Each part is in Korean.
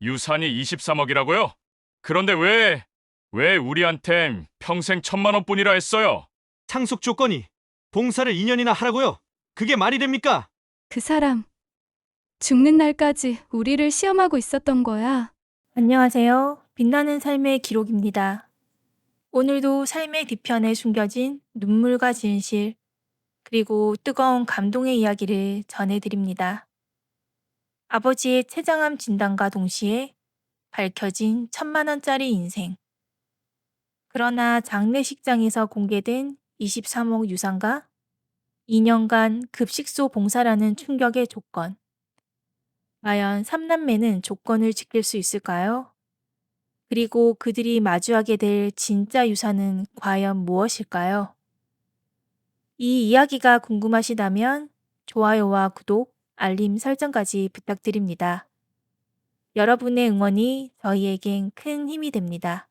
유산이 23억이라고요? 그런데 왜 우리한텐 평생 1,000만 원뿐이라 했어요? 상속 조건이 봉사를 2년이나 하라고요. 그게 말이 됩니까? 그 사람 죽는 날까지 우리를 시험하고 있었던 거야. 안녕하세요. 빛나는 삶의 기록입니다. 오늘도 삶의 뒤편에 숨겨진 눈물과 진실, 그리고 뜨거운 감동의 이야기를 전해드립니다. 아버지의 췌장암 진단과 동시에 밝혀진 1,000만 원짜리 인생. 그러나 장례식장에서 공개된 23억 유산과 2년간 급식소 봉사라는 충격의 조건. 과연 3남매는 조건을 지킬 수 있을까요? 그리고 그들이 마주하게 될 진짜 유산은 과연 무엇일까요? 이 이야기가 궁금하시다면 좋아요와 구독, 알림 설정까지 부탁드립니다. 여러분의 응원이 저희에겐 큰 힘이 됩니다.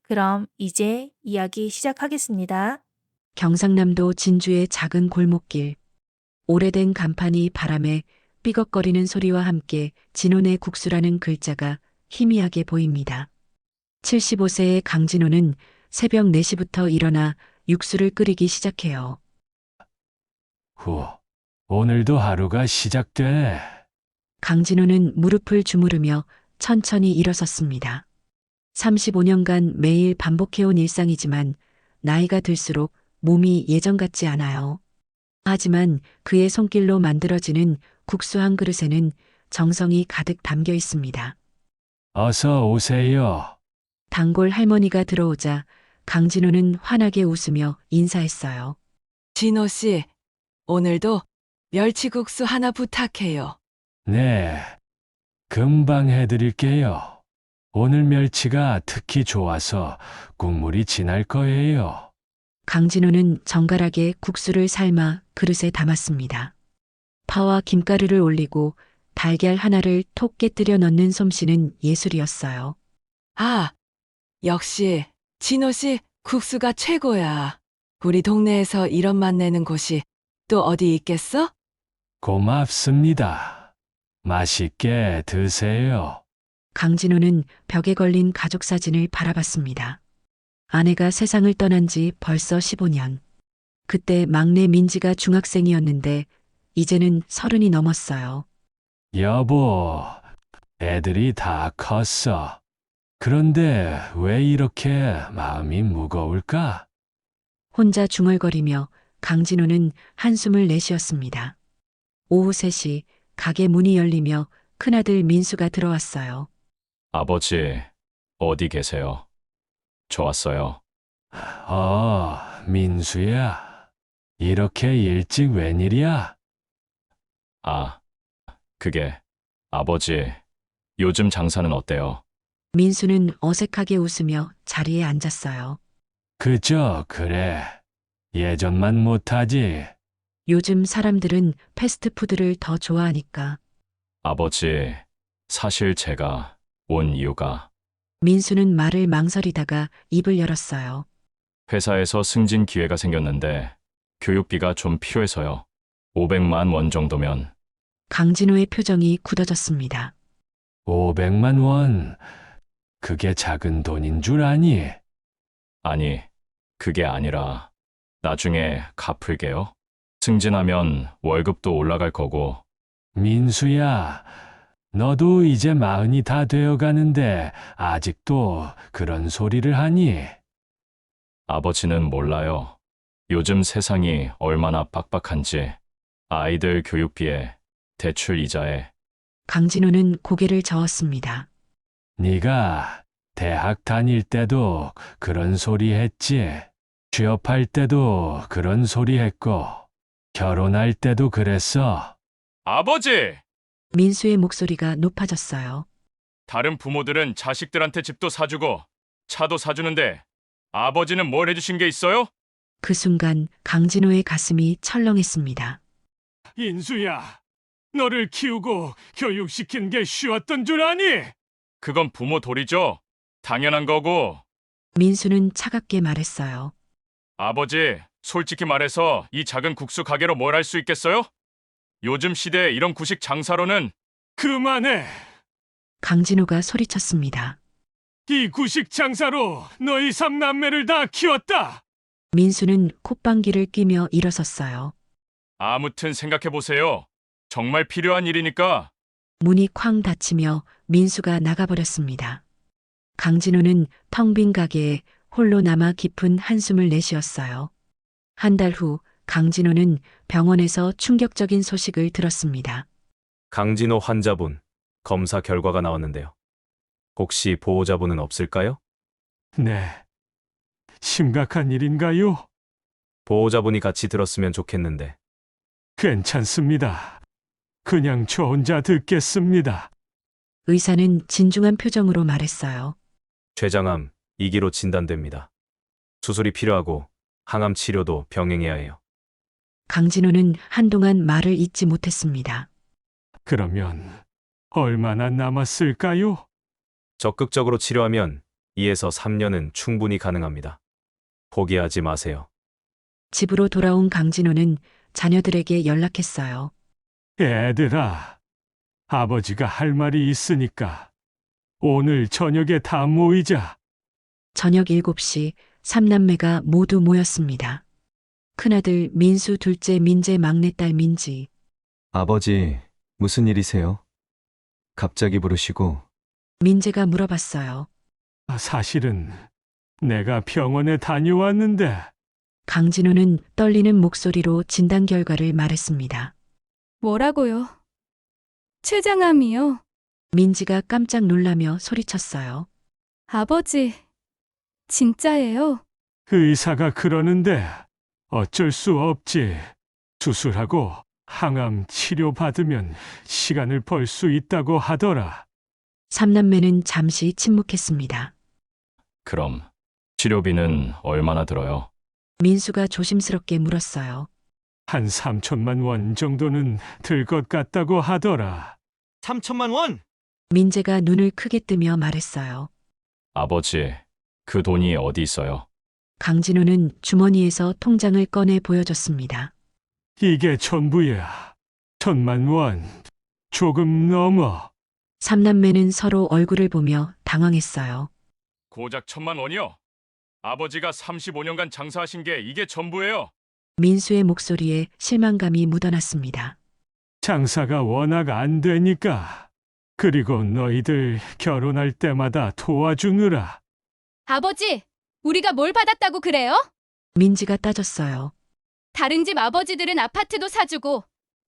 그럼 이제 이야기 시작하겠습니다. 경상남도 진주의 작은 골목길. 오래된 간판이 바람에 삐걱거리는 소리와 함께 진혼의 국수라는 글자가 희미하게 보입니다. 75세의 강진호는 새벽 4시부터 일어나 육수를 끓이기 시작해요. 후, 오늘도 하루가 시작되네. 강진호는 무릎을 주무르며 천천히 일어섰습니다. 35년간 매일 반복해온 일상이지만 나이가 들수록 몸이 예전 같지 않아요. 하지만 그의 손길로 만들어지는 국수 한 그릇에는 정성이 가득 담겨 있습니다. 어서 오세요. 단골 할머니가 들어오자 강진호는 환하게 웃으며 인사했어요. 진호 씨, 오늘도 멸치국수 하나 부탁해요. 네, 금방 해드릴게요. 오늘 멸치가 특히 좋아서 국물이 진할 거예요. 강진호는 정갈하게 국수를 삶아 그릇에 담았습니다. 파와 김가루를 올리고 달걀 하나를 톡 깨뜨려 넣는 솜씨는 예술이었어요. 아, 역시 진호 씨 국수가 최고야. 우리 동네에서 이런 맛 내는 곳이 또 어디 있겠어? 고맙습니다. 맛있게 드세요. 강진호는 벽에 걸린 가족 사진을 바라봤습니다. 아내가 세상을 떠난 지 벌써 15년. 그때 막내 민지가 중학생이었는데 이제는 30이 넘었어요. 여보, 애들이 다 컸어. 그런데 왜 이렇게 마음이 무거울까? 혼자 중얼거리며 강진호는 한숨을 내쉬었습니다. 오후 3시 가게 문이 열리며 큰아들 민수가 들어왔어요. 아버지, 어디 계세요? 저 왔어요. 민수야. 이렇게 일찍 웬일이야? 아, 그게, 아버지, 요즘 장사는 어때요? 민수는 어색하게 웃으며 자리에 앉았어요. 그저 그래. 예전만 못하지. 요즘 사람들은 패스트푸드를 더 좋아하니까. 아버지, 사실 제가 온 이유가 민수는 말을 망설이다가 입을 열었어요. 회사에서 승진 기회가 생겼는데 교육비가 좀 필요해서요. 500만 원 정도면. 강진호의 표정이 굳어졌습니다. 500만 원. 그게 작은 돈인 줄 아니? 아니, 그게 아니라 나중에 갚을게요. 승진하면 월급도 올라갈 거고. 민수야, 너도 이제 40이 다 되어 가는데 아직도 그런 소리를 하니? 아버지는 몰라요. 요즘 세상이 얼마나 빡빡한지. 아이들 교육비에, 대출 이자에. 강진호는 고개를 저었습니다. 네가 대학 다닐 때도 그런 소리 했지. 취업할 때도 그런 소리 했고, 결혼할 때도 그랬어. 아버지! 민수의 목소리가 높아졌어요. 다른 부모들은 자식들한테 집도 사주고 차도 사주는데 아버지는 뭘 해주신 게 있어요? 그 순간 강진호의 가슴이 철렁했습니다. 인수야, 너를 키우고 교육시킨 게 쉬웠던 줄 아니? 그건 부모 도리죠. 당연한 거고. 민수는 차갑게 말했어요. 아버지, 솔직히 말해서 이 작은 국수 가게로 뭘 할 수 있겠어요? 요즘 시대에 이런 구식 장사로는. 그만해. 강진호가 소리쳤습니다. 이 구식 장사로 너희 삼남매를 다 키웠다. 민수는 콧방귀를 뀌며 일어섰어요. 아무튼 생각해보세요. 정말 필요한 일이니까. 문이 쾅 닫히며 민수가 나가버렸습니다. 강진호는 텅 빈 가게에 홀로 남아 깊은 한숨을 내쉬었어요. 한 달 후 강진호는 병원에서 충격적인 소식을 들었습니다. 강진호 환자분, 검사 결과가 나왔는데요. 혹시 보호자분은 없을까요? 네. 심각한 일인가요? 보호자분이 같이 들었으면 좋겠는데. 괜찮습니다. 그냥 저 혼자 듣겠습니다. 의사는 진중한 표정으로 말했어요. 췌장암 2기로 진단됩니다. 수술이 필요하고 항암 치료도 병행해야 해요. 강진호는 한동안 말을 잇지 못했습니다. 그러면 얼마나 남았을까요? 적극적으로 치료하면 2에서 3년은 충분히 가능합니다. 포기하지 마세요. 집으로 돌아온 강진호는 자녀들에게 연락했어요. 애들아, 아버지가 할 말이 있으니까 오늘 저녁에 다 모이자. 저녁 7시 삼남매가 모두 모였습니다. 큰아들 민수, 둘째 민재, 막내딸 민지. 아버지, 무슨 일이세요? 갑자기 부르시고. 민재가 물어봤어요. 사실은 내가 병원에 다녀왔는데 강진호는 떨리는 목소리로 진단 결과를 말했습니다. 뭐라고요? 췌장암이요? 민지가 깜짝 놀라며 소리쳤어요. 아버지, 진짜예요? 의사가 그러는데 어쩔 수 없지. 수술하고 항암 치료 받으면 시간을 벌 수 있다고 하더라. 삼남매는 잠시 침묵했습니다. 그럼 치료비는 얼마나 들어요? 민수가 조심스럽게 물었어요. 한 3천만 원 정도는 들 것 같다고 하더라. 3천만 원? 민재가 눈을 크게 뜨며 말했어요. 아버지, 그 돈이 어디 있어요? 강진호는 주머니에서 통장을 꺼내 보여줬습니다. 이게 전부야. 1,000만 원. 조금 넘어. 삼남매는 서로 얼굴을 보며 당황했어요. 고작 1,000만 원이요? 아버지가 35년간 장사하신 게 이게 전부예요. 민수의 목소리에 실망감이 묻어났습니다. 장사가 워낙 안 되니까. 그리고 너희들 결혼할 때마다 도와주느라. 아버지, 우리가 뭘 받았다고 그래요? 민지가 따졌어요. 다른 집 아버지들은 아파트도 사주고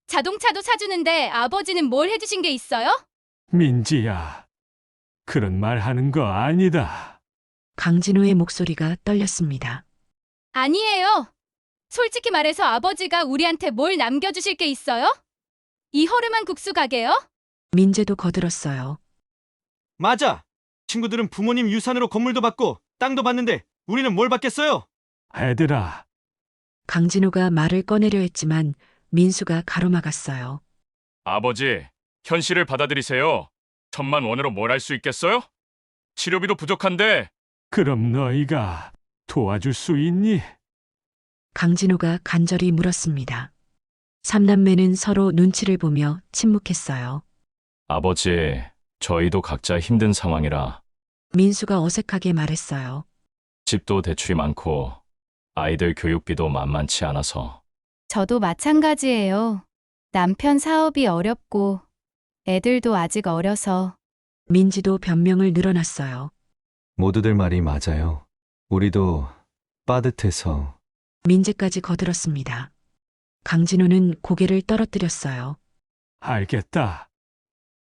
자동차도 사주는데 아버지는 뭘 해주신 게 있어요? 민지야, 그런 말 하는 거 아니다. 강진호의 목소리가 떨렸습니다. 아니에요. 솔직히 말해서 아버지가 우리한테 뭘 남겨주실 게 있어요? 이 허름한 국수 가게요? 민재도 거들었어요. 맞아. 친구들은 부모님 유산으로 건물도 받고 땅도 받는데 우리는 뭘 받겠어요? 애들아, 강진호가 말을 꺼내려 했지만 민수가 가로막았어요. 아버지, 현실을 받아들이세요. 1,000만 원으로 뭘 할 수 있겠어요? 치료비도 부족한데. 그럼 너희가 도와줄 수 있니? 강진호가 간절히 물었습니다. 삼남매는 서로 눈치를 보며 침묵했어요. 아버지, 저희도 각자 힘든 상황이라 민수가 어색하게 말했어요. 집도 대출이 많고 아이들 교육비도 만만치 않아서. 저도 마찬가지예요. 남편 사업이 어렵고 애들도 아직 어려서. 민지도 변명을 늘어놨어요. 모두들 말이 맞아요. 우리도 빠듯해서. 민재까지 거들었습니다. 강진호는 고개를 떨어뜨렸어요. 알겠다.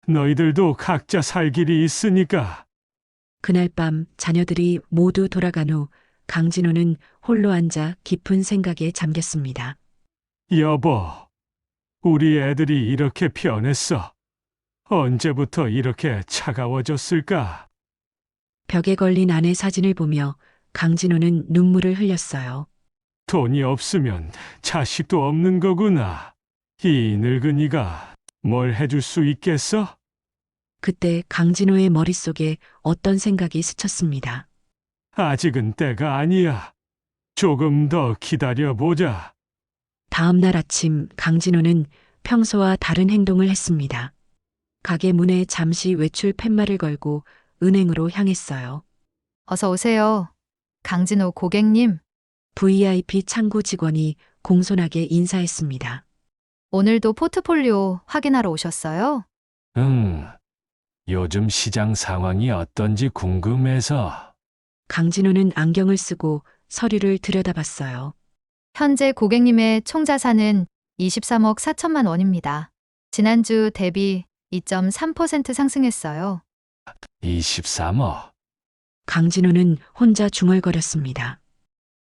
너희들도 각자 살 길이 있으니까. 그날 밤 자녀들이 모두 돌아간 후 강진호는 홀로 앉아 깊은 생각에 잠겼습니다. 여보, 우리 애들이 이렇게 변했어. 언제부터 이렇게 차가워졌을까? 벽에 걸린 아내 사진을 보며 강진호는 눈물을 흘렸어요. 돈이 없으면 자식도 없는 거구나. 이 늙은이가 뭘 해줄 수 있겠어? 그때 강진호의 머릿속에 어떤 생각이 스쳤습니다. 아직은 때가 아니야. 조금 더 기다려보자. 다음 날 아침 강진호는 평소와 다른 행동을 했습니다. 가게 문에 잠시 외출 팻말을 걸고 은행으로 향했어요. 어서 오세요. 강진호 고객님, VIP 창구 직원이 공손하게 인사했습니다. 오늘도 포트폴리오 확인하러 오셨어요? 응. 요즘 시장 상황이 어떤지 궁금해서. 강진호는 안경을 쓰고 서류를 들여다봤어요. 현재 고객님의 총 자산은 23억 4천만 원입니다. 지난주 대비 2.3% 상승했어요. 23억. 강진호는 혼자 중얼거렸습니다.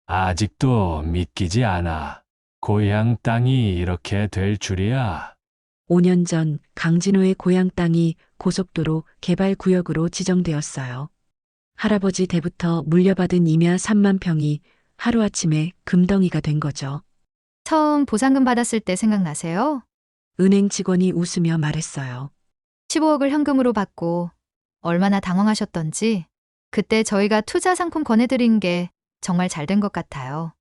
아직도 믿기지 않아. 고향 땅이 이렇게 될 줄이야. 5년 전 강진호의 고향 땅이 고속도로 개발 구역으로 지정되었어요. 할아버지 때부터 물려받은 임야 3만 평이 하루아침에 금덩이가 된 거죠. 처음 보상금 받았을 때 생각나세요? 은행 직원이 웃으며 말했어요. 15억을 현금으로 받고 얼마나 당황하셨던지 그때 저희가 투자 상품 권해드린 게 정말 잘 된 것 같아요.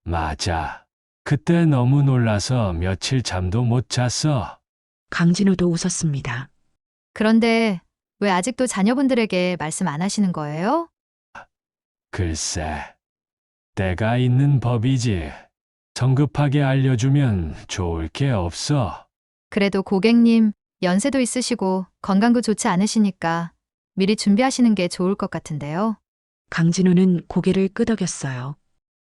맞아. 그때 너무 놀라서 며칠 잠도 못 잤어. 강진호도 웃었습니다. 그런데 왜 아직도 자녀분들에게 말씀 안 하시는 거예요? 글쎄. 때가 있는 법이지. 성급하게 알려주면 좋을 게 없어. 그래도 고객님 연세도 있으시고 건강도 좋지 않으시니까 미리 준비하시는 게 좋을 것 같은데요. 강진호는 고개를 끄덕였어요.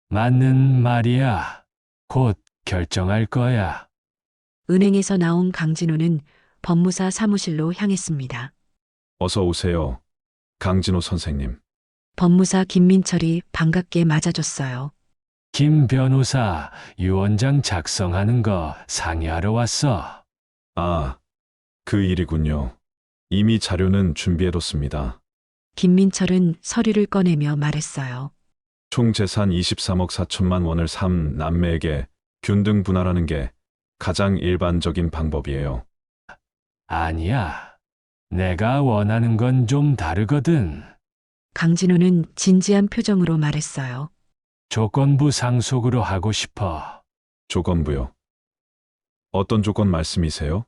맞는 말이야. 곧 결정할 거야. 은행에서 나온 강진호는 법무사 사무실로 향했습니다. 어서 오세요. 강진호 선생님. 법무사 김민철이 반갑게 맞아줬어요. 김 변호사, 유언장 작성하는 거 상의하러 왔어. 아, 그 일이군요. 이미 자료는 준비해뒀습니다. 김민철은 서류를 꺼내며 말했어요. 총 재산 23억 4천만 원을 3남매에게 균등 분할하는 게 가장 일반적인 방법이에요. 아니야. 내가 원하는 건 좀 다르거든. 강진호는 진지한 표정으로 말했어요. 조건부 상속으로 하고 싶어. 조건부요. 어떤 조건 말씀이세요?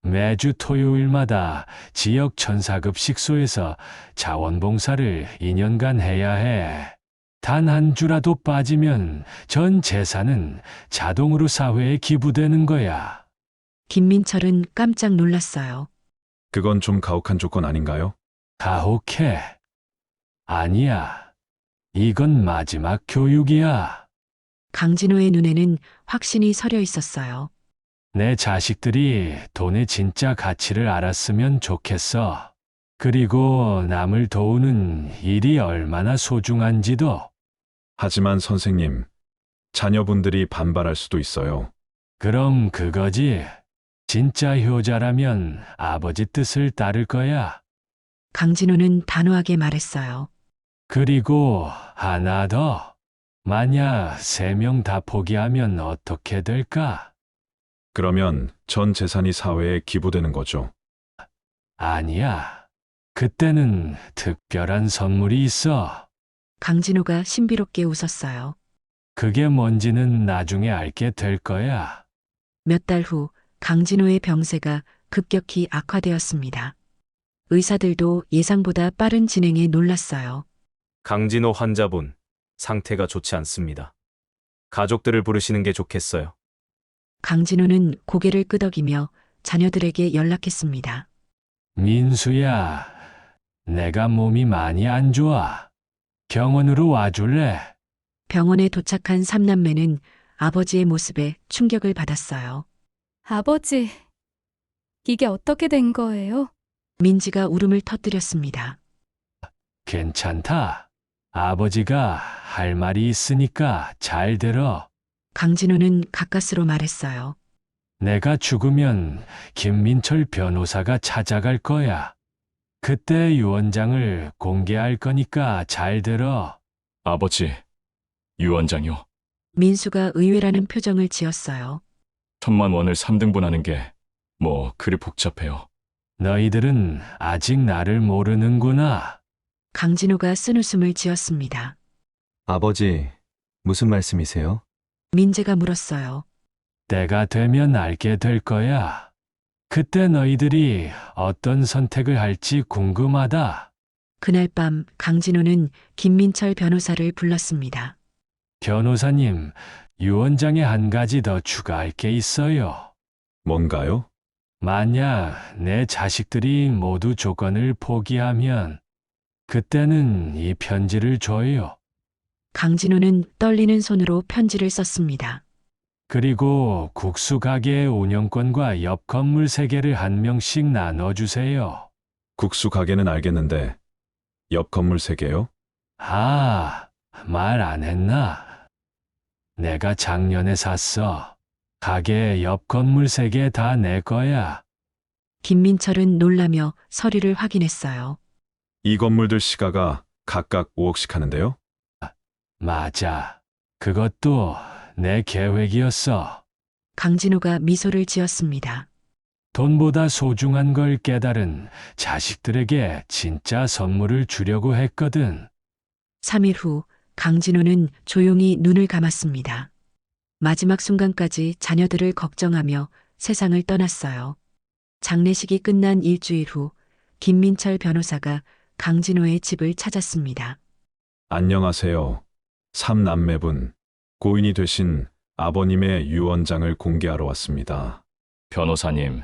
매주 토요일마다 지역 천사급 식소에서 자원봉사를 2년간 해야 해. 단 한 주라도 빠지면 전 재산은 자동으로 사회에 기부되는 거야. 김민철은 깜짝 놀랐어요. 그건 좀 가혹한 조건 아닌가요? 가혹해. 아니야. 이건 마지막 교육이야. 강진호의 눈에는 확신이 서려 있었어요. 내 자식들이 돈의 진짜 가치를 알았으면 좋겠어. 그리고 남을 도우는 일이 얼마나 소중한지도. 하지만 선생님, 자녀분들이 반발할 수도 있어요. 그럼 그거지. 진짜 효자라면 아버지 뜻을 따를 거야. 강진호는 단호하게 말했어요. 그리고 하나 더. 만약 3명 다 포기하면 어떻게 될까? 그러면 전 재산이 사회에 기부되는 거죠. 아니야. 그때는 특별한 선물이 있어. 강진호가 신비롭게 웃었어요. 그게 뭔지는 나중에 알게 될 거야. 몇 달 후 강진호의 병세가 급격히 악화되었습니다. 의사들도 예상보다 빠른 진행에 놀랐어요. 강진호 환자분, 상태가 좋지 않습니다. 가족들을 부르시는 게 좋겠어요. 강진호는 고개를 끄덕이며 자녀들에게 연락했습니다. 민수야, 내가 몸이 많이 안 좋아. 병원으로 와줄래? 병원에 도착한 삼남매는 아버지의 모습에 충격을 받았어요. 아버지, 이게 어떻게 된 거예요? 민지가 울음을 터뜨렸습니다. 괜찮다. 아버지가 할 말이 있으니까 잘 들어. 강진호는 가까스로 말했어요. 내가 죽으면 김민철 변호사가 찾아갈 거야. 그때 유언장을 공개할 거니까 잘 들어. 아버지, 유언장요. 민수가 의외라는 표정을 지었어요. 1,000만 원을 3등분하는 게 뭐 그리 복잡해요. 너희들은 아직 나를 모르는구나. 강진호가 쓴웃음을 지었습니다. 아버지, 무슨 말씀이세요? 민재가 물었어요. 때가 되면 알게 될 거야. 그때 너희들이 어떤 선택을 할지 궁금하다. 그날 밤 강진호는 김민철 변호사를 불렀습니다. 변호사님, 유언장에 한 가지 더 추가할 게 있어요. 뭔가요? 만약 내 자식들이 모두 조건을 포기하면 그때는 이 편지를 줘요. 강진호는 떨리는 손으로 편지를 썼습니다. 그리고 국수 가게의 운영권과 옆 건물 3개를 한 명씩 나눠주세요. 국수 가게는 알겠는데 옆 건물 3개요? 아, 말 안 했나? 내가 작년에 샀어. 가게 옆 건물 3개 다 내 거야. 김민철은 놀라며 서류를 확인했어요. 이 건물들 시가가 각각 5억씩 하는데요? 맞아. 그것도 내 계획이었어. 강진호가 미소를 지었습니다. 돈보다 소중한 걸 깨달은 자식들에게 진짜 선물을 주려고 했거든. 3일 후 강진호는 조용히 눈을 감았습니다. 마지막 순간까지 자녀들을 걱정하며 세상을 떠났어요. 장례식이 끝난 일주일 후 김민철 변호사가 강진호의 집을 찾았습니다. 안녕하세요. 3남매분. 고인이 되신 아버님의 유언장을 공개하러 왔습니다. 변호사님,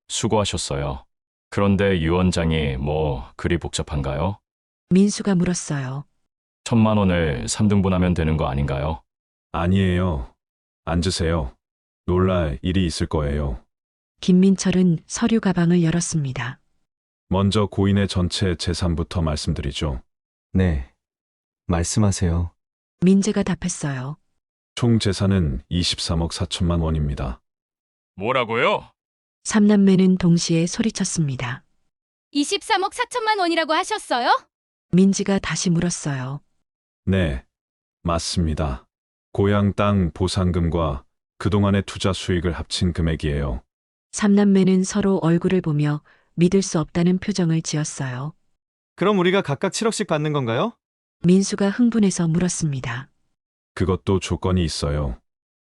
수고하셨어요. 그런데 유언장이 뭐 그리 복잡한가요? 민수가 물었어요. 1,000만 원을 3등분하면 되는 거 아닌가요? 아니에요. 앉으세요. 놀랄 일이 있을 거예요. 김민철은 서류 가방을 열었습니다. 먼저 고인의 전체 재산부터 말씀드리죠. 네. 말씀하세요. 민재가 답했어요. 총 재산은 23억 4천만 원입니다. 뭐라고요? 3남매는 동시에 소리쳤습니다. 23억 4천만 원이라고 하셨어요? 민지가 다시 물었어요. 네, 맞습니다. 고향 땅 보상금과 그동안의 투자 수익을 합친 금액이에요. 3남매는 서로 얼굴을 보며 믿을 수 없다는 표정을 지었어요. 그럼 우리가 각각 7억씩 받는 건가요? 민수가 흥분해서 물었습니다. 그것도 조건이 있어요.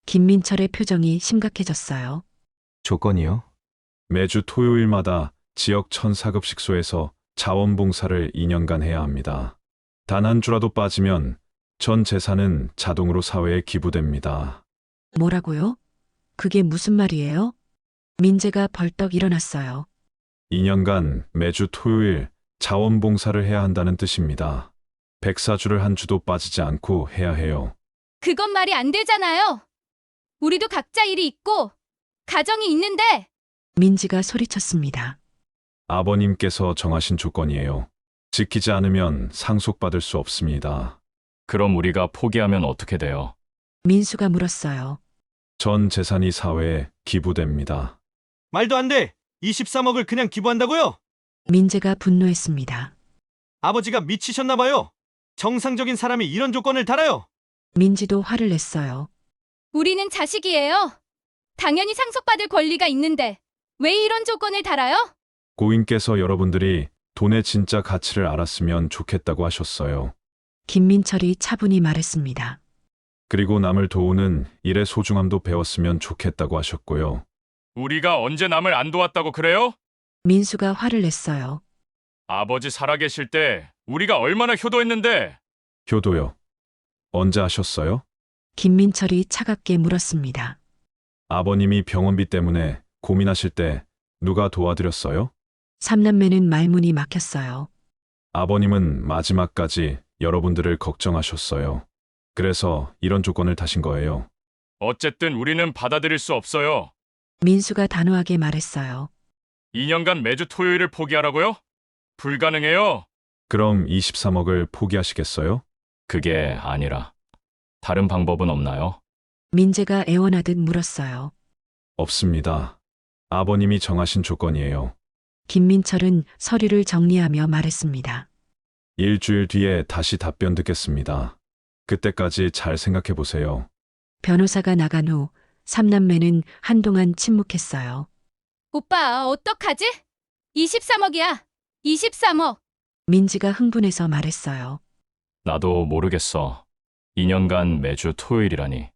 김민철의 표정이 심각해졌어요. 조건이요? 매주 토요일마다 지역 1,004급식소에서 자원봉사를 2년간 해야 합니다. 단 한 주라도 빠지면 전 재산은 자동으로 사회에 기부됩니다. 뭐라고요? 그게 무슨 말이에요? 민재가 벌떡 일어났어요. 2년간 매주 토요일 자원봉사를 해야 한다는 뜻입니다. 백사주를 한 주도 빠지지 않고 해야 해요. 그건 말이 안 되잖아요. 우리도 각자 일이 있고 가정이 있는데. 민지가 소리쳤습니다. 아버님께서 정하신 조건이에요. 지키지 않으면 상속받을 수 없습니다. 그럼 우리가 포기하면 어떻게 돼요? 민수가 물었어요. 전 재산이 사회에 기부됩니다. 말도 안 돼! 23억을 그냥 기부한다고요? 민재가 분노했습니다. 아버지가 미치셨나 봐요. 정상적인 사람이 이런 조건을 달아요. 민지도 화를 냈어요. 우리는 자식이에요. 당연히 상속받을 권리가 있는데 왜 이런 조건을 달아요? 고인께서 여러분들이 돈의 진짜 가치를 알았으면 좋겠다고 하셨어요. 김민철이 차분히 말했습니다. 그리고 남을 도우는 일의 소중함도 배웠으면 좋겠다고 하셨고요. 우리가 언제 남을 안 도왔다고 그래요? 민수가 화를 냈어요. 아버지 살아계실 때 우리가 얼마나 효도했는데. 효도요. 언제 하셨어요? 김민철이 차갑게 물었습니다. 아버님이 병원비 때문에 고민하실 때 누가 도와드렸어요? 3남매는 말문이 막혔어요. 아버님은 마지막까지 여러분들을 걱정하셨어요. 그래서 이런 조건을 다신 거예요. 어쨌든 우리는 받아들일 수 없어요. 민수가 단호하게 말했어요. 2년간 매주 토요일을 포기하라고요? 불가능해요. 그럼 23억을 포기하시겠어요? 그게 아니라 다른 방법은 없나요? 민재가 애원하듯 물었어요. 없습니다. 아버님이 정하신 조건이에요. 김민철은 서류를 정리하며 말했습니다. 일주일 뒤에 다시 답변 듣겠습니다. 그때까지 잘 생각해 보세요. 변호사가 나간 후 3남매는 한동안 침묵했어요. 오빠, 어떡하지? 23억이야. 23억. 민지가 흥분해서 말했어요. 나도 모르겠어. 2년간 매주 토요일이라니.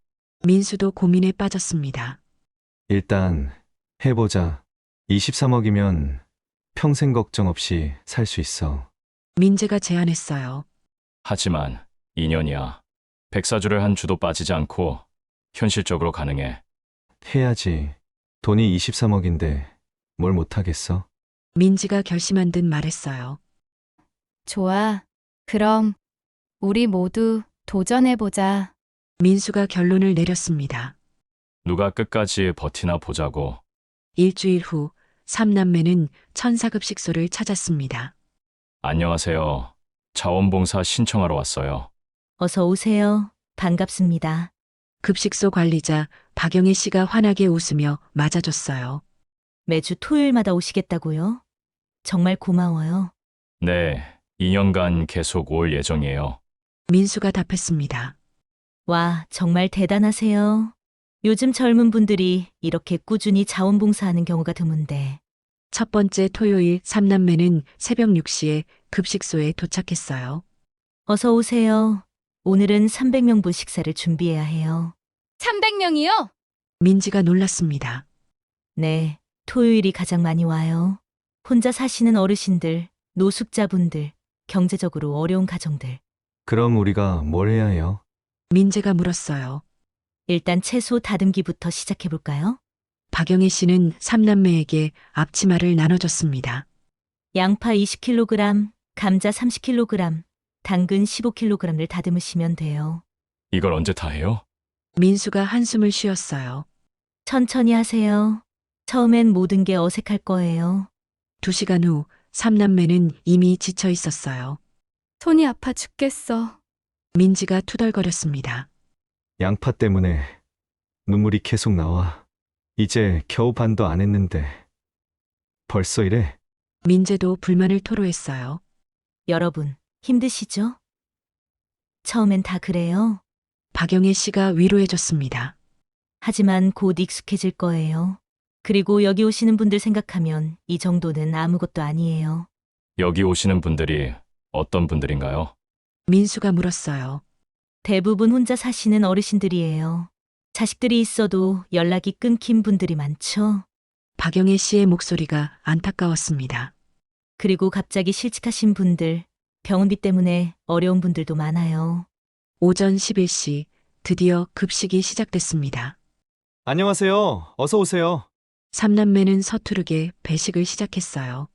민수도 고민에 빠졌습니다. 일단 해보자. 23억이면 평생 걱정 없이 살 수 있어. 민재가 제안했어요. 하지만 2년이야. 백사주를 한 주도 빠지지 않고 현실적으로 가능해. 해야지. 돈이 23억인데 뭘 못하겠어? 민지가 결심한 듯 말했어요. 좋아. 그럼 우리 모두 도전해보자. 민수가 결론을 내렸습니다. 누가 끝까지 버티나 보자고. 일주일 후 3남매는 천사급식소를 찾았습니다. 안녕하세요. 자원봉사 신청하러 왔어요. 어서 오세요. 반갑습니다. 급식소 관리자 박영애 씨가 환하게 웃으며 맞아줬어요. 매주 토요일마다 오시겠다고요? 정말 고마워요. 네, 2년간 계속 올 예정이에요. 민수가 답했습니다. 와, 정말 대단하세요. 요즘 젊은 분들이 이렇게 꾸준히 자원봉사하는 경우가 드문데. 첫 번째 토요일 3남매는 새벽 6시에 급식소에 도착했어요. 어서 오세요. 오늘은 300명분 식사를 준비해야 해요. 300명이요? 민지가 놀랐습니다. 네, 토요일이 가장 많이 와요. 혼자 사시는 어르신들, 노숙자분들, 경제적으로 어려운 가정들. 그럼 우리가 뭘 해야 해요? 민재가 물었어요. 일단 채소 다듬기부터 시작해볼까요? 박영애 씨는 3남매에게 앞치마를 나눠줬습니다. 양파 20kg, 감자 30kg, 당근 15kg을 다듬으시면 돼요. 이걸 언제 다 해요? 민수가 한숨을 쉬었어요. 천천히 하세요. 처음엔 모든 게 어색할 거예요. 2시간 후 3남매는 이미 지쳐 있었어요. 손이 아파 죽겠어. 민지가 투덜거렸습니다. 양파 때문에 눈물이 계속 나와. 이제 겨우 반도 안 했는데 벌써 이래? 민재도 불만을 토로했어요. 여러분, 힘드시죠? 처음엔 다 그래요. 박영애 씨가 위로해줬습니다. 하지만 곧 익숙해질 거예요. 그리고 여기 오시는 분들 생각하면 이 정도는 아무것도 아니에요. 여기 오시는 분들이 어떤 분들인가요? 민수가 물었어요. 대부분 혼자 사시는 어르신들이에요. 자식들이 있어도 연락이 끊긴 분들이 많죠. 박영애 씨의 목소리가 안타까웠습니다. 그리고 갑자기 실직하신 분들, 병원비 때문에 어려운 분들도 많아요. 오전 11시 드디어 급식이 시작됐습니다. 안녕하세요. 어서 오세요. 3남매는 서투르게 배식을 시작했어요.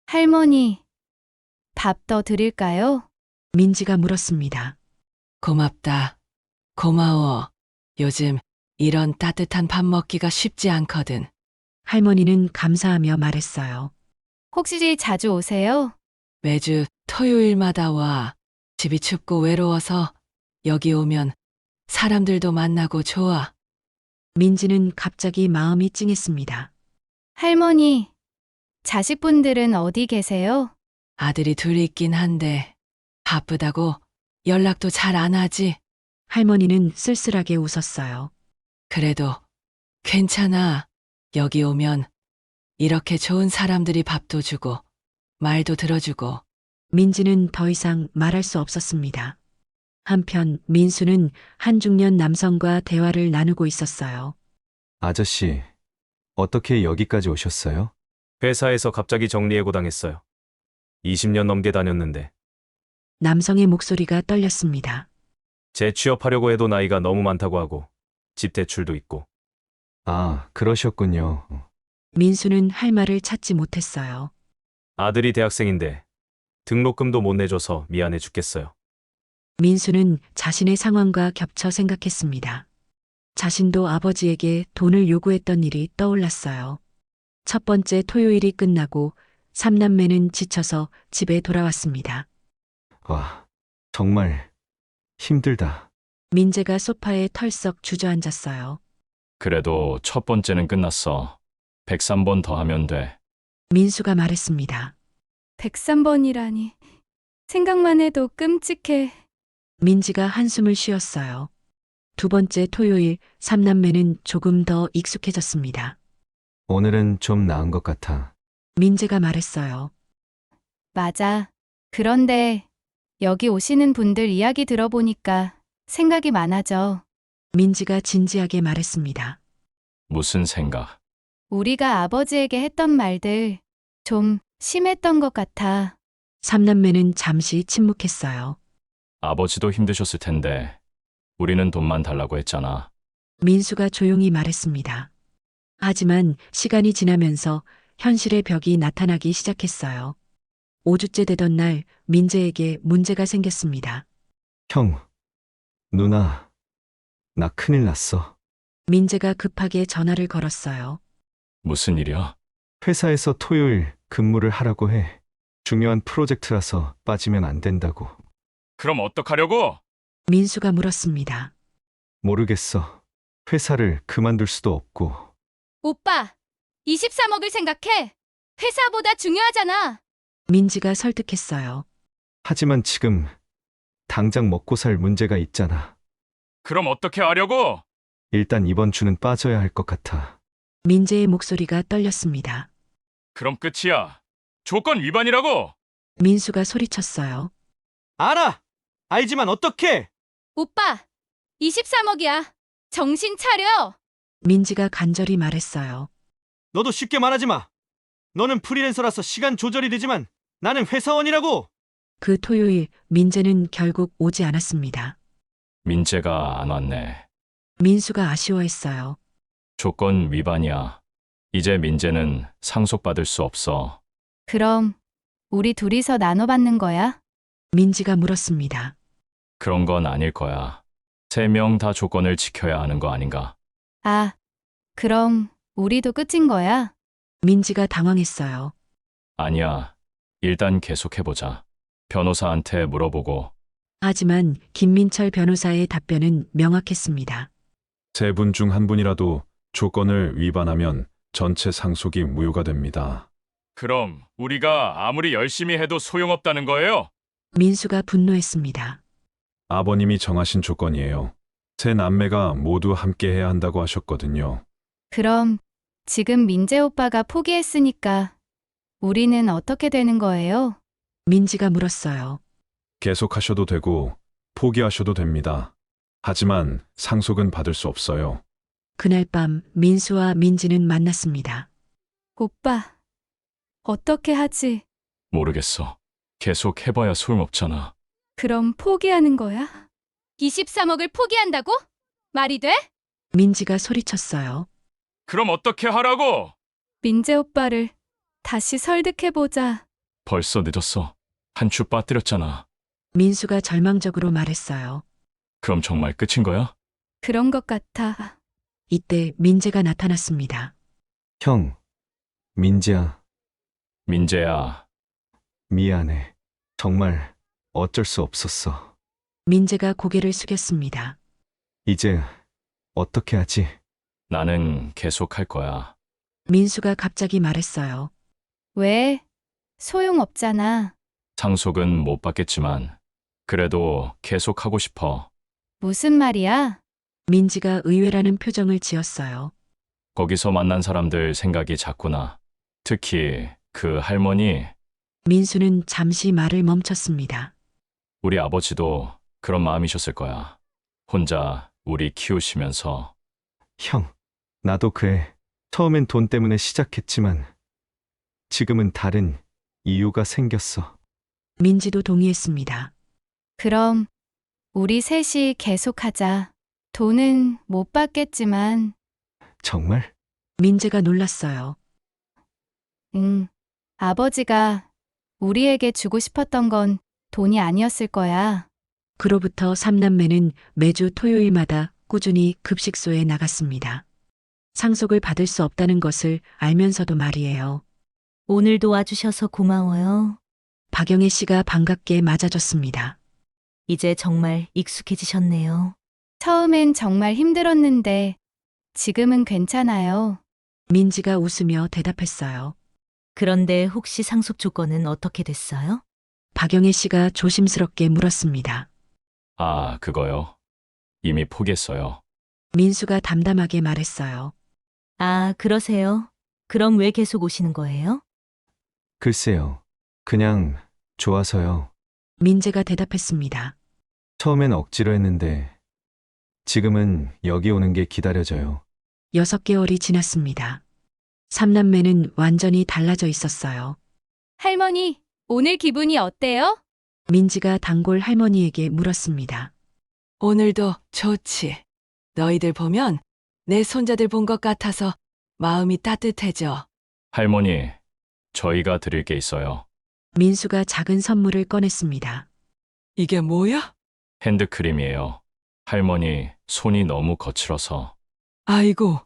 할머니, 밥 더 드릴까요? 민지가 물었습니다. 고맙다. 고마워. 요즘 이런 따뜻한 밥 먹기가 쉽지 않거든. 할머니는 감사하며 말했어요. 혹시 자주 오세요? 매주 토요일마다 와. 집이 춥고 외로워서 여기 오면 사람들도 만나고 좋아. 민지는 갑자기 마음이 찡했습니다. 할머니, 자식분들은 어디 계세요? 아들이 둘 있긴 한데 바쁘다고 연락도 잘 안 하지. 할머니는 쓸쓸하게 웃었어요. 그래도 괜찮아. 여기 오면 이렇게 좋은 사람들이 밥도 주고 말도 들어주고. 민지는 더 이상 말할 수 없었습니다. 한편 민수는 한 중년 남성과 대화를 나누고 있었어요. 아저씨, 어떻게 여기까지 오셨어요? 회사에서 갑자기 정리해고 당했어요. 20년 넘게 다녔는데 남성의 목소리가 떨렸습니다. 재취업하려고 해도 나이가 너무 많다고 하고 집 대출도 있고. 아, 그러셨군요. 민수는 할 말을 찾지 못했어요. 아들이 대학생인데 등록금도 못 내줘서 미안해 죽겠어요. 민수는 자신의 상황과 겹쳐 생각했습니다. 자신도 아버지에게 돈을 요구했던 일이 떠올랐어요. 첫 번째 토요일이 끝나고 3남매는 지쳐서 집에 돌아왔습니다. 와, 정말 힘들다. 민재가 소파에 털썩 주저앉았어요. 그래도 첫 번째는 끝났어. 103번 더 하면 돼. 민수가 말했습니다. 103번이라니. 생각만 해도 끔찍해. 민지가 한숨을 쉬었어요. 두 번째 토요일 3남매는 조금 더 익숙해졌습니다. 오늘은 좀 나은 것 같아. 민재가 말했어요. 맞아. 그런데 여기 오시는 분들 이야기 들어보니까 생각이 많아져. 민지가 진지하게 말했습니다. 무슨 생각? 우리가 아버지에게 했던 말들 좀 심했던 것 같아. 삼남매는 잠시 침묵했어요. 아버지도 힘드셨을 텐데 우리는 돈만 달라고 했잖아. 민수가 조용히 말했습니다. 하지만 시간이 지나면서 현실의 벽이 나타나기 시작했어요. 5주째 되던 날 민재에게 문제가 생겼습니다. 형, 누나, 나 큰일 났어. 민재가 급하게 전화를 걸었어요. 무슨 일이야? 회사에서 토요일 근무를 하라고 해. 중요한 프로젝트라서 빠지면 안 된다고. 그럼 어떡하려고? 민수가 물었습니다. 모르겠어. 회사를 그만둘 수도 없고. 오빠, 23억을 생각해. 회사보다 중요하잖아. 민지가 설득했어요. 하지만 지금 당장 먹고 살 문제가 있잖아. 그럼 어떻게 하려고? 일단 이번 주는 빠져야 할 것 같아. 민재의 목소리가 떨렸습니다. 그럼 끝이야. 조건 위반이라고. 민수가 소리쳤어요. 알아! 알지만 어떡해! 오빠, 23억이야. 정신 차려. 민지가 간절히 말했어요. 너도 쉽게 말하지 마. 너는 프리랜서라서 시간 조절이 되지만 나는 회사원이라고! 그 토요일 민재는 결국 오지 않았습니다. 민재가 안 왔네. 민수가 아쉬워했어요. 조건 위반이야. 이제 민재는 상속받을 수 없어. 그럼 우리 둘이서 나눠 받는 거야? 민지가 물었습니다. 그런 건 아닐 거야. 3명 다 조건을 지켜야 하는 거 아닌가? 아, 그럼 우리도 끝인 거야? 민지가 당황했어요. 아니야. 일단 계속해보자. 변호사한테 물어보고. 하지만 김민철 변호사의 답변은 명확했습니다. 3분 중 한 분이라도 조건을 위반하면 전체 상속이 무효가 됩니다. 그럼 우리가 아무리 열심히 해도 소용없다는 거예요? 민수가 분노했습니다. 아버님이 정하신 조건이에요. 3남매가 모두 함께 해야 한다고 하셨거든요. 그럼 지금 민재 오빠가 포기했으니까 우리는 어떻게 되는 거예요? 민지가 물었어요. 계속하셔도 되고 포기하셔도 됩니다. 하지만 상속은 받을 수 없어요. 그날 밤 민수와 민지는 만났습니다. 오빠, 어떻게 하지? 모르겠어. 계속 해봐야 소용없잖아. 그럼 포기하는 거야? 23억을 포기한다고? 말이 돼? 민지가 소리쳤어요. 그럼 어떻게 하라고? 민재 오빠를 다시 설득해보자. 벌써 늦었어. 한 주 빠뜨렸잖아. 민수가 절망적으로 말했어요. 그럼 정말 끝인 거야? 그런 것 같아. 이때 민재가 나타났습니다. 형, 민지야, 민재야, 미안해. 정말 어쩔 수 없었어. 민재가 고개를 숙였습니다. 이제 어떻게 하지? 나는 계속 할 거야. 민수가 갑자기 말했어요. 왜? 소용없잖아. 상속은 못 받겠지만 그래도 계속 하고 싶어. 무슨 말이야? 민지가 의외라는 표정을 지었어요. 거기서 만난 사람들 생각이 잦구나. 특히 그 할머니, 민수는 잠시 말을 멈췄습니다. 우리 아버지도 그런 마음이셨을 거야. 혼자 우리 키우시면서. 형, 나도 그래. 처음엔 돈 때문에 시작했지만 지금은 다른 이유가 생겼어. 민지도 동의했습니다. 그럼 우리 셋이 계속하자. 돈은 못 받겠지만, 정말? 민재가 놀랐어요. 아버지가 우리에게 주고 싶었던 건 돈이 아니었을 거야. 그로부터 3남매는 매주 토요일마다 꾸준히 급식소에 나갔습니다. 상속을 받을 수 없다는 것을 알면서도 말이에요. 오늘도 와주셔서 고마워요. 박영애 씨가 반갑게 맞아줬습니다. 이제 정말 익숙해지셨네요. 처음엔 정말 힘들었는데 지금은 괜찮아요. 민지가 웃으며 대답했어요. 그런데 혹시 상속 조건은 어떻게 됐어요? 박영애 씨가 조심스럽게 물었습니다. 아, 그거요? 이미 포기했어요. 민수가 담담하게 말했어요. 아, 그러세요? 그럼 왜 계속 오시는 거예요? 글쎄요. 그냥 좋아서요. 민재가 대답했습니다. 처음엔 억지로 했는데 지금은 여기 오는 게 기다려져요. 6개월이 지났습니다. 삼남매는 완전히 달라져 있었어요. 할머니, 오늘 기분이 어때요? 민지가 단골 할머니에게 물었습니다. 오늘도 좋지. 너희들 보면 내 손자들 본 것 같아서 마음이 따뜻해져. 할머니, 저희가 드릴 게 있어요. 민수가 작은 선물을 꺼냈습니다. 이게 뭐야? 핸드크림이에요. 할머니, 손이 너무 거칠어서. 아이고,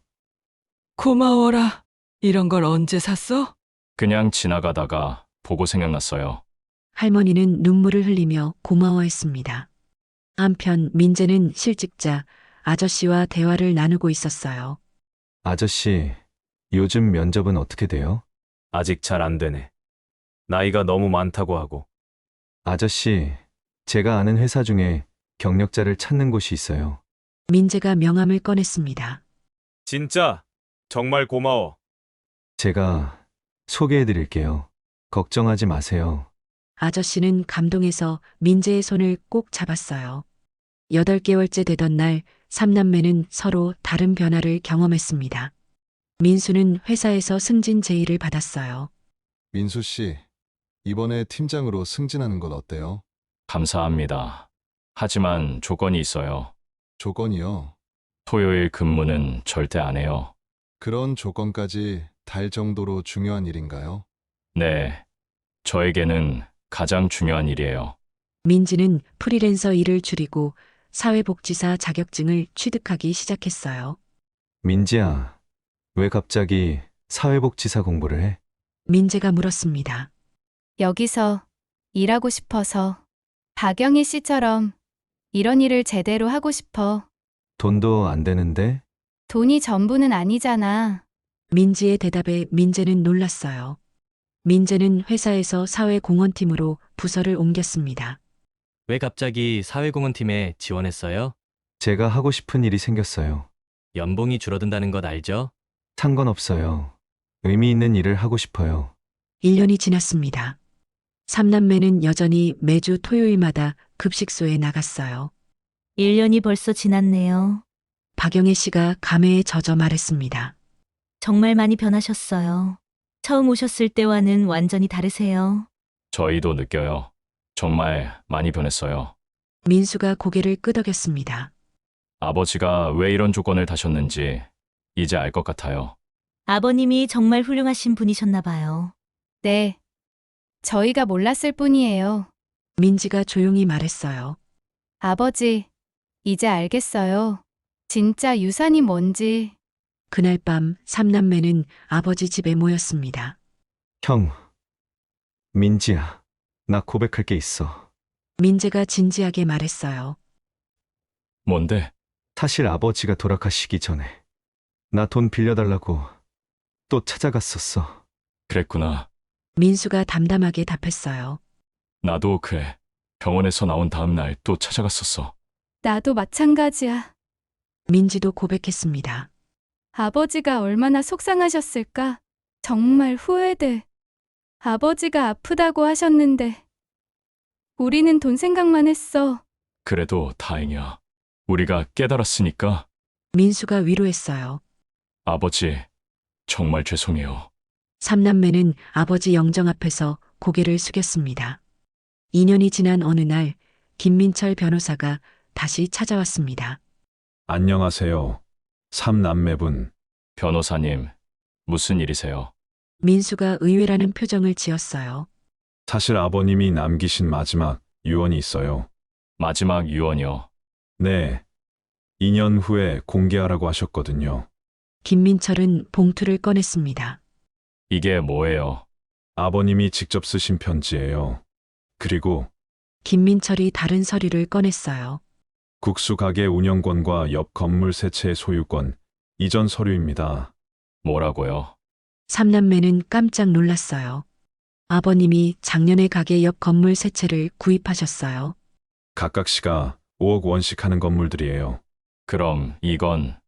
고마워라. 이런 걸 언제 샀어? 그냥 지나가다가 보고 생각났어요. 할머니는 눈물을 흘리며 고마워했습니다. 한편 민재는 실직자 아저씨와 대화를 나누고 있었어요. 아저씨, 요즘 면접은 어떻게 돼요? 아직 잘 안 되네. 나이가 너무 많다고 하고. 아저씨, 제가 아는 회사 중에 경력자를 찾는 곳이 있어요. 민재가 명함을 꺼냈습니다. 진짜 정말 고마워. 제가 소개해 드릴게요. 걱정하지 마세요. 아저씨는 감동해서 민재의 손을 꼭 잡았어요. 8개월째 되던 날 삼남매는 서로 다른 변화를 경험했습니다. 민수는 회사에서 승진 제의를 받았어요. 민수 씨, 이번에 팀장으로 승진하는 건 어때요? 감사합니다. 하지만 조건이 있어요. 조건이요. 토요일 근무는 절대 안 해요. 그런 조건까지 달 정도로 중요한 일인가요? 네, 저에게는 가장 중요한 일이에요. 민지는 프리랜서 일을 줄이고 사회복지사 자격증을 취득하기 시작했어요. 민지야, 왜 갑자기 사회복지사 공부를 해? 민재가 물었습니다. 여기서 일하고 싶어서. 박영희 씨처럼 이런 일을 제대로 하고 싶어. 돈도 안 되는데? 돈이 전부는 아니잖아. 민지의 대답에 민재는 놀랐어요. 민재는 회사에서 사회공헌팀으로 부서를 옮겼습니다. 왜 갑자기 사회공헌팀에 지원했어요? 제가 하고 싶은 일이 생겼어요. 연봉이 줄어든다는 것 알죠? 상관없어요. 의미 있는 일을 하고 싶어요. 1년이 지났습니다. 삼남매는 여전히 매주 토요일마다 급식소에 나갔어요. 1년이 벌써 지났네요. 박영애 씨가 감회에 젖어 말했습니다. 정말 많이 변하셨어요. 처음 오셨을 때와는 완전히 다르세요. 저희도 느껴요. 정말 많이 변했어요. 민수가 고개를 끄덕였습니다. 아버지가 왜 이런 조건을 다셨는지 이제 알 것 같아요. 아버님이 정말 훌륭하신 분이셨나 봐요. 네. 저희가 몰랐을 뿐이에요. 민지가 조용히 말했어요. 아버지, 이제 알겠어요. 진짜 유산이 뭔지. 그날 밤 삼남매는 아버지 집에 모였습니다. 형, 민지야, 나 고백할 게 있어. 민재가 진지하게 말했어요. 뭔데? 사실 아버지가 돌아가시기 전에 나 돈 빌려달라고 또 찾아갔었어. 그랬구나. 민수가 담담하게 답했어요. 나도 그래. 병원에서 나온 다음 날 또 찾아갔었어. 나도 마찬가지야. 민지도 고백했습니다. 아버지가 얼마나 속상하셨을까? 정말 후회돼. 아버지가 아프다고 하셨는데 우리는 돈 생각만 했어. 그래도 다행이야. 우리가 깨달았으니까. 민수가 위로했어요. 아버지, 정말 죄송해요. 삼남매는 아버지 영정 앞에서 고개를 숙였습니다. 2년이 지난 어느 날 김민철 변호사가 다시 찾아왔습니다. 안녕하세요. 삼남매분. 변호사님, 무슨 일이세요? 민수가 의외라는 표정을 지었어요. 사실 아버님이 남기신 마지막 유언이 있어요. 마지막 유언이요. 네. 2년 후에 공개하라고 하셨거든요. 김민철은 봉투를 꺼냈습니다. 이게 뭐예요? 아버님이 직접 쓰신 편지예요. 그리고 김민철이 다른 서류를 꺼냈어요. 국수 가게 운영권과 옆 건물 세 채의 소유권, 이전 서류입니다. 뭐라고요? 삼남매는 깜짝 놀랐어요. 아버님이 작년에 가게 옆 건물 세 채를 구입하셨어요. 각각 시가 5억 원씩 하는 건물들이에요. 그럼 이건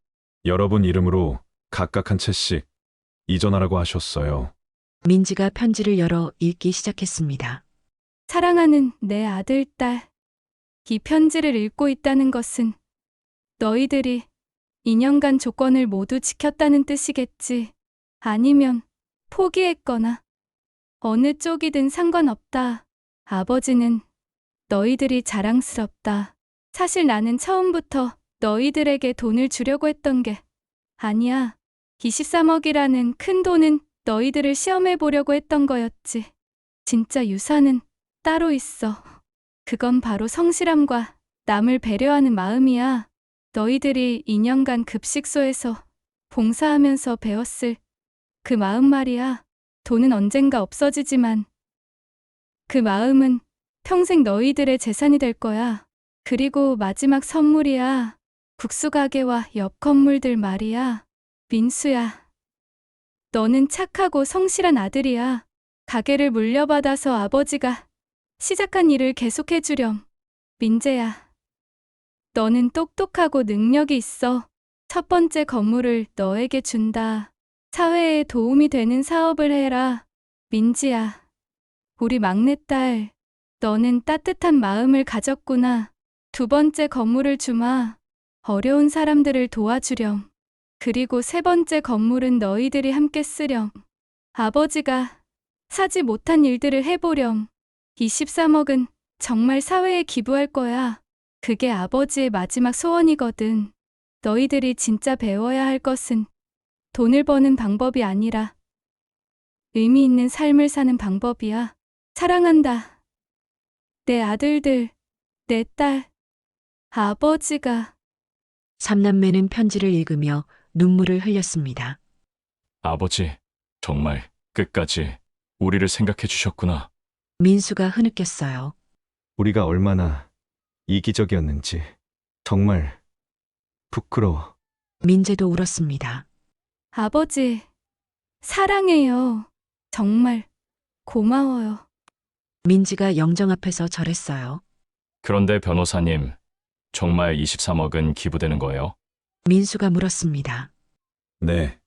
여러분 이름으로 각각 한 채씩 이전하라고 하셨어요. 민지가 편지를 열어 읽기 시작했습니다. 사랑하는 내 아들, 딸. 이 편지를 읽고 있다는 것은 너희들이 2년간 조건을 모두 지켰다는 뜻이겠지. 아니면 포기했거나 어느 쪽이든 상관없다. 아버지는 너희들이 자랑스럽다. 사실 나는 처음부터 너희들에게 돈을 주려고 했던 게 아니야. 23억이라는 큰 돈은 너희들을 시험해 보려고 했던 거였지. 진짜 유산은 따로 있어. 그건 바로 성실함과 남을 배려하는 마음이야. 너희들이 2년간 급식소에서 봉사하면서 배웠을 그 마음 말이야. 돈은 언젠가 없어지지만 그 마음은 평생 너희들의 재산이 될 거야. 그리고 마지막 선물이야. 국수 가게와 옆 건물들 말이야. 민수야, 너는 착하고 성실한 아들이야. 가게를 물려받아서 아버지가 시작한 일을 계속해 주렴. 민재야, 너는 똑똑하고 능력이 있어. 첫 번째 건물을 너에게 준다. 사회에 도움이 되는 사업을 해라. 민지야, 우리 막내딸, 너는 따뜻한 마음을 가졌구나. 두 번째 건물을 주마. 어려운 사람들을 도와주렴. 그리고 세 번째 건물은 너희들이 함께 쓰렴. 아버지가 사지 못한 일들을 해보렴. 23억은 정말 사회에 기부할 거야. 그게 아버지의 마지막 소원이거든. 너희들이 진짜 배워야 할 것은 돈을 버는 방법이 아니라 의미 있는 삶을 사는 방법이야. 사랑한다. 내 아들들, 내 딸. 아버지가. 삼남매는 편지를 읽으며 눈물을 흘렸습니다. 아버지, 정말 끝까지 우리를 생각해 주셨구나. 민수가 흐느꼈어요. 우리가 얼마나 이기적이었는지 정말 부끄러워. 민재도 울었습니다. 아버지, 사랑해요. 정말 고마워요. 민지가 영정 앞에서 절했어요. 그런데 변호사님, 정말 23억은 기부되는 거예요? 민수가 물었습니다. 네.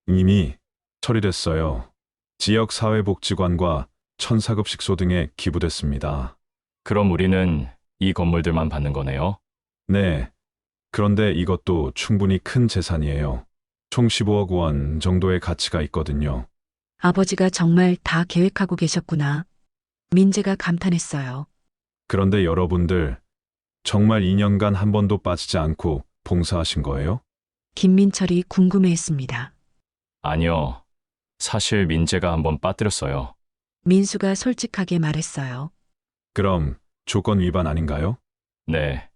이미 처리됐어요. 지역사회복지관과 천사급식소 등에 기부됐습니다. 그럼 우리는 이 건물들만 받는 거네요? 네. 그런데 이것도 충분히 큰 재산이에요. 총 15억 원 정도의 가치가 있거든요. 아버지가 정말 다 계획하고 계셨구나. 민재가 감탄했어요. 그런데 여러분들 정말 2년간 한 번도 빠지지 않고 봉사하신 거예요? 김민철이 궁금해했습니다. 아니요. 사실 민재가 한번 빠뜨렸어요. 민수가 솔직하게 말했어요. 그럼 조건 위반 아닌가요? 네.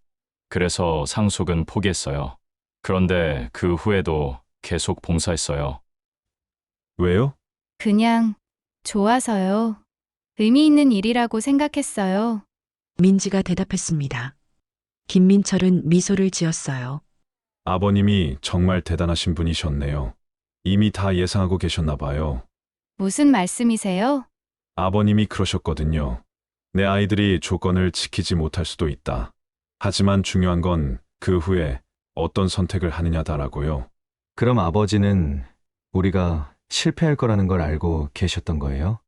그래서 상속은 포기했어요. 그런데 그 후에도 계속 봉사했어요. 왜요? 그냥 좋아서요. 의미 있는 일이라고 생각했어요. 민지가 대답했습니다. 김민철은 미소를 지었어요. 아버님이 정말 대단하신 분이셨네요. 이미 다 예상하고 계셨나 봐요. 무슨 말씀이세요? 아버님이 그러셨거든요. 내 아이들이 조건을 지키지 못할 수도 있다. 하지만 중요한 건 그 후에 어떤 선택을 하느냐다라고요. 그럼 아버지는 우리가 실패할 거라는 걸 알고 계셨던 거예요?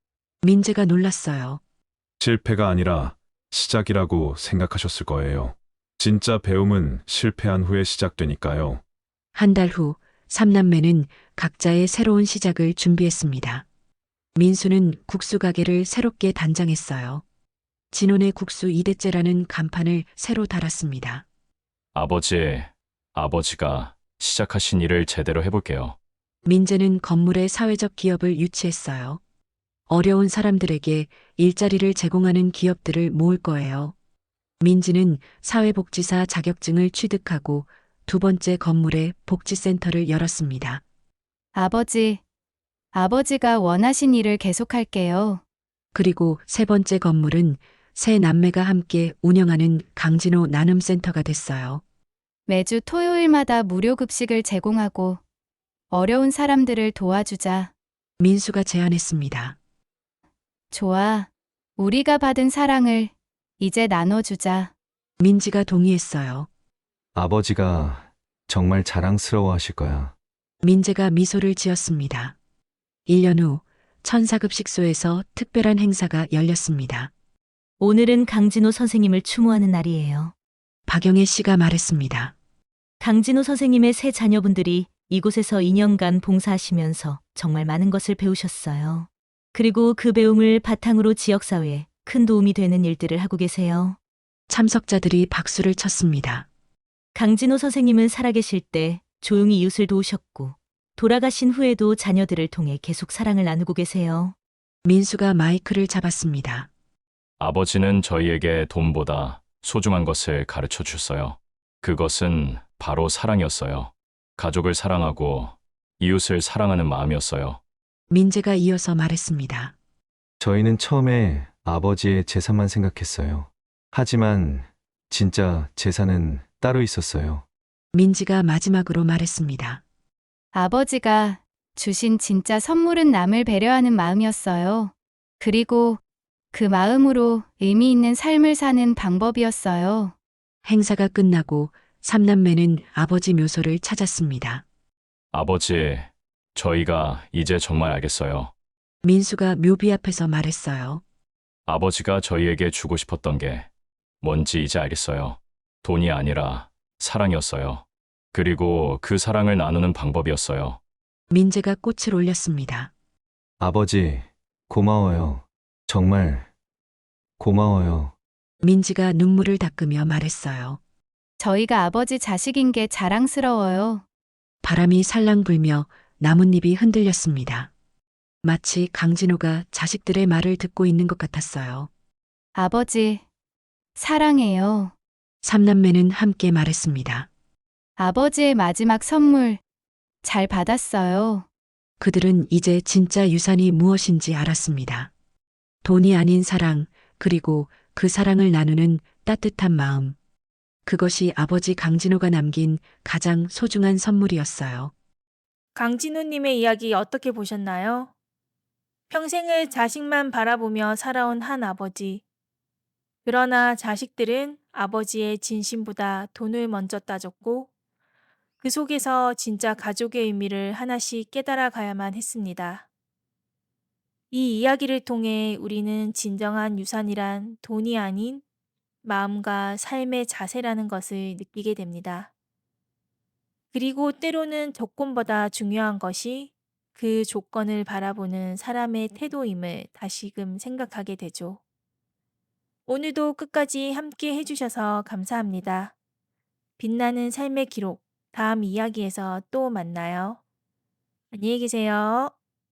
민재가 놀랐어요. 실패가 아니라 시작이라고 생각하셨을 거예요. 진짜 배움은 실패한 후에 시작되니까요. 한 달 후 삼남매는 각자의 새로운 시작을 준비했습니다. 민수는 국수 가게를 새롭게 단장했어요. 진혼의 국수 2대째라는 간판을 새로 달았습니다. 아버지가 시작하신 일을 제대로 해볼게요. 민재는 건물의 사회적 기업을 유치했어요. 어려운 사람들에게 일자리를 제공하는 기업들을 모을 거예요. 민지는 사회복지사 자격증을 취득하고 두 번째 건물에 복지센터를 열었습니다. 아버지가 원하신 일을 계속할게요. 그리고 세 번째 건물은 세 남매가 함께 운영하는 강진호 나눔센터가 됐어요. 매주 토요일마다 무료 급식을 제공하고 어려운 사람들을 도와주자. 민수가 제안했습니다. 좋아. 우리가 받은 사랑을 이제 나눠주자. 민지가 동의했어요. 아버지가 정말 자랑스러워 하실 거야. 민재가 미소를 지었습니다. 1년 후 천사급식소에서 특별한 행사가 열렸습니다. 오늘은 강진호 선생님을 추모하는 날이에요. 박영애 씨가 말했습니다. 강진호 선생님의 세 자녀분들이 이곳에서 2년간 봉사하시면서 정말 많은 것을 배우셨어요. 그리고 그 배움을 바탕으로 지역사회에 큰 도움이 되는 일들을 하고 계세요. 참석자들이 박수를 쳤습니다. 강진호 선생님은 살아계실 때 조용히 이웃을 도우셨고, 돌아가신 후에도 자녀들을 통해 계속 사랑을 나누고 계세요. 민수가 마이크를 잡았습니다. 아버지는 저희에게 돈보다 소중한 것을 가르쳐 주셨어요. 그것은 바로 사랑이었어요. 가족을 사랑하고 이웃을 사랑하는 마음이었어요. 민재가 이어서 말했습니다. 저희는 처음에 아버지의 재산만 생각했어요. 하지만 진짜 재산은 따로 있었어요. 민지가 마지막으로 말했습니다. 아버지가 주신 진짜 선물은 남을 배려하는 마음이었어요. 그리고 그 마음으로 의미 있는 삶을 사는 방법이었어요. 행사가 끝나고 삼남매는 아버지 묘소를 찾았습니다. 아버지, 저희가 이제 정말 알겠어요. 민수가 묘비 앞에서 말했어요. 아버지가 저희에게 주고 싶었던 게 뭔지 이제 알겠어요. 돈이 아니라 사랑이었어요. 그리고 그 사랑을 나누는 방법이었어요. 민재가 꽃을 올렸습니다. 아버지, 고마워요. 정말 고마워요. 민지가 눈물을 닦으며 말했어요. 저희가 아버지 자식인 게 자랑스러워요. 바람이 살랑 불며 나뭇잎이 흔들렸습니다. 마치 강진호가 자식들의 말을 듣고 있는 것 같았어요. 아버지, 사랑해요. 삼남매는 함께 말했습니다. 아버지의 마지막 선물, 잘 받았어요. 그들은 이제 진짜 유산이 무엇인지 알았습니다. 돈이 아닌 사랑, 그리고 그 사랑을 나누는 따뜻한 마음. 그것이 아버지 강진호가 남긴 가장 소중한 선물이었어요. 강진우님의 이야기 어떻게 보셨나요? 평생을 자식만 바라보며 살아온 한 아버지. 그러나 자식들은 아버지의 진심보다 돈을 먼저 따졌고, 그 속에서 진짜 가족의 의미를 하나씩 깨달아 가야만 했습니다. 이 이야기를 통해 우리는 진정한 유산이란 돈이 아닌 마음과 삶의 자세라는 것을 느끼게 됩니다. 그리고 때로는 조건보다 중요한 것이 그 조건을 바라보는 사람의 태도임을 다시금 생각하게 되죠. 오늘도 끝까지 함께 해주셔서 감사합니다. 빛나는 삶의 기록, 다음 이야기에서 또 만나요. 안녕히 계세요.